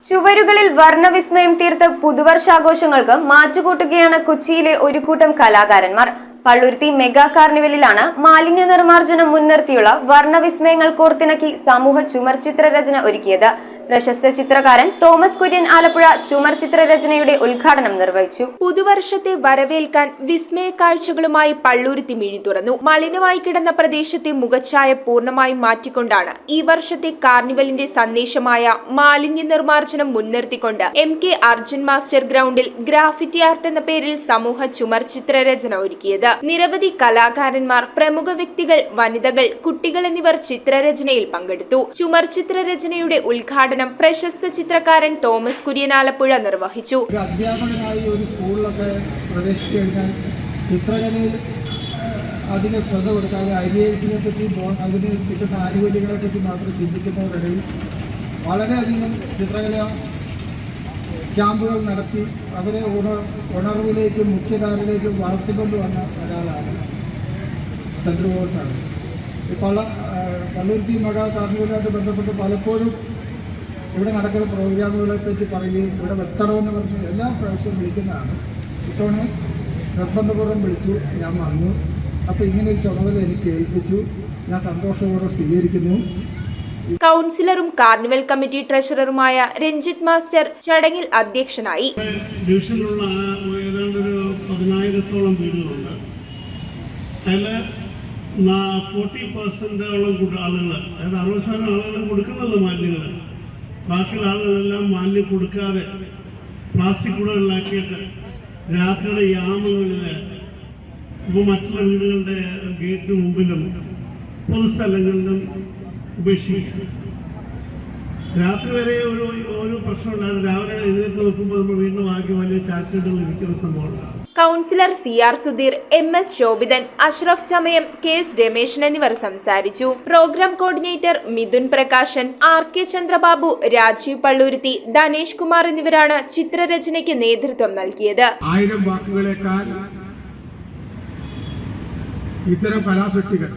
ചുവരുകളിൽ വർണ്ണവിസ്മയം തീർത്ത പുതുവർഷാഘോഷങ്ങൾക്ക് മാറ്റുകൂട്ടുകയാണ് കൊച്ചിയിലെ ഒരു കൂട്ടം കലാകാരന്മാർ. പള്ളുരുത്തി മെഗാ കാർണിവലിലാണ് മാലിന്യ നിർമ്മാർജ്ജനം മുൻനിർത്തിയുള്ള വർണ്ണവിസ്മയങ്ങൾ കോർത്തിണക്കി സമൂഹ ചുമർചിത്ര രചന ഒരുക്കിയത്. പ്രശസ്ത ചിത്രകാരൻ തോമസ് കുര്യൻ ആലപ്പുഴ ചുമർ ചിത്രരചനയുടെ ഉദ്ഘാടനം നിർവഹിച്ചു. പുതുവർഷത്തെ വരവേൽക്കാൻ വിസ്മയ കാഴ്ചകളുമായി പള്ളുരുത്തി മിഴി തുറന്നു. മലിനമായി കിടന്ന പ്രദേശത്തെ മുഖച്ഛായ പൂർണ്ണമായും മാറ്റിക്കൊണ്ടാണ് ഈ വർഷത്തെ കാർണിവലിന്റെ സന്ദേശമായ മാലിന്യ നിർമ്മാർജ്ജനം മുൻനിർത്തിക്കൊണ്ട് MK അർജുൻ മാസ്റ്റർ ഗ്രൗണ്ടിൽ ഗ്രാഫിറ്റി ആർട്ട് എന്ന പേരിൽ സമൂഹ ചുമർ ചിത്രരചന ഒരുക്കിയത്. നിരവധി കലാകാരന്മാർ, പ്രമുഖ വ്യക്തികൾ, വനിതകൾ, കുട്ടികൾ എന്നിവർ ചിത്രരചനയിൽ പങ്കെടുത്തു. ചുമർ ചിത്രരചനയുടെ ഉദ്ഘാടനം പ്രശസ്ത ചിത്രകാരൻ തോമസ് കുര്യൻ ആലപ്പുഴ നിർവഹിച്ചു. അധ്യാപകനായി ഒരു സ്കൂളിലൊക്കെ പ്രവേശിച്ചു കഴിഞ്ഞാൽ ചിത്രകലയിൽ അതിന് ശ്രദ്ധ കൊടുക്കാതെ IASനെ പറ്റി അതിന് കിട്ടുന്ന ആനുകൂല്യങ്ങളെ പറ്റി മാത്രം ചിന്തിക്കുന്നവരിടയിൽ വളരെയധികം ചിത്രകല ക്യാമ്പുകൾ നടത്തി അവരെ ഉണർവിലേക്കും മുഖ്യധാരയിലേക്കും വളർത്തിക്കൊണ്ടുവന്ന ഒരാളാണ് ചന്ദ്രബോസാണ്. ഈ പള്ളുരുത്തി മെഗാ കാർണിവലുമായിട്ട് ബന്ധപ്പെട്ട് പലപ്പോഴും ഇവിടെ നടക്കുന്ന പ്രോഗ്രാമുകളെ പറ്റി പറയുകയും ഇവിടെ വെത്തണമെന്ന് പറഞ്ഞ് എല്ലാ പ്രാവശ്യവും വിളിക്കുന്നതാണ്. ഇത്തവണ നിർബന്ധപൂർവ്വം വിളിച്ചു, ഞാൻ വന്നു. അപ്പോൾ ഇങ്ങനൊരു ചുമതല എനിക്ക് ഏൽപ്പിച്ചു, ഞാൻ സന്തോഷപൂർവ്വം സ്വീകരിക്കുന്നു. കൗൺസിലറും കാർണിവൽ കമ്മിറ്റി ട്രഷററുമായ രഞ്ജിത്ത് മാസ്റ്റർ ചടങ്ങിൽ അധ്യക്ഷനായി. ഡിവിഷനിലുള്ള ഏതാണ്ട് ഒരു 10,000-ഓളം വീടുകളുണ്ട്. അതിൽ 40% ആളുകൾ, അതായത് 60% ആളുകൾ കൊടുക്കുന്നുള്ളൂ മാലിന്യങ്ങൾ. ബാക്കിയുള്ള ആളുകളെല്ലാം മാലിന്യം കൊടുക്കാതെ പ്ലാസ്റ്റിക് കുടകളിലാക്കിയിട്ട് രാത്രിയുടെ യാമങ്ങളിൽ ഇപ്പോൾ മറ്റുള്ള വീടുകളുടെ ഗേറ്റിന് മുമ്പിലും പൊതുസ്ഥലങ്ങളിലും ഉപേക്ഷിക്കും. രാത്രി വരെ ഒരു പ്രശ്നമുണ്ടായിരുന്നു. രാവിലെ എഴുന്നേറ്റ് നോക്കുമ്പോൾ നമ്മൾ വീണ്ടും ആകെ വലിയ ചാറ്റുകൾ ഇരിക്കുന്ന സംഭവമാണ്. Councillor CR Sudheer, MS Shobhithan, Ashraf Chamayam, KS Rameshan എന്നിവർ സംസാരിച്ചു. Programme coordinator Midhun Prakashan, RK Chandrababu, Rajeev Palluruthy, Dhanesh Kumar എന്നിവരാണ് ചിത്രരചനയ്ക്ക് നേതൃത്വം നൽകിയത്. 1000 വാക്കുകളേക്കാൾ ഇത്തരം കലാസൃഷ്ടികൾ,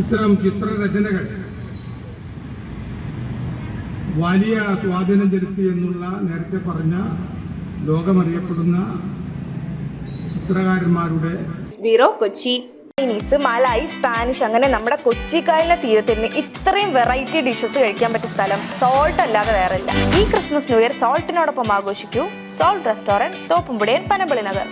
ഇത്തരം ചിത്രരചനകൾ വലിയ സ്വാധീനം ചെലുത്തി എന്നുള്ള നേരത്തെ പറഞ്ഞ ലോകമറിയപ്പെടുന്ന ചിത്രകാരന്മാരുടെ bureau, Kochi. Chinese, Malay, Spanish അങ്ങനെ നമ്മുടെ കൊച്ചിക്കായലിലെ തീരത്തിന് ഇത്രയും വെറൈറ്റി ഡിഷസ് കഴിക്കാൻ പറ്റിയ സ്ഥലം സോൾട്ട് അല്ലാതെ വേറെ ഇല്ല. ഈ ക്രിസ്മസ് ന്യൂ ഇയർ സോൾട്ടിനോടൊപ്പം ആഘോഷിക്കൂ. സോൾട്ട് റെസ്റ്റോറന്റ്, തോപ്പുംപുടിയൻ, പനമ്പള്ളി നഗർ.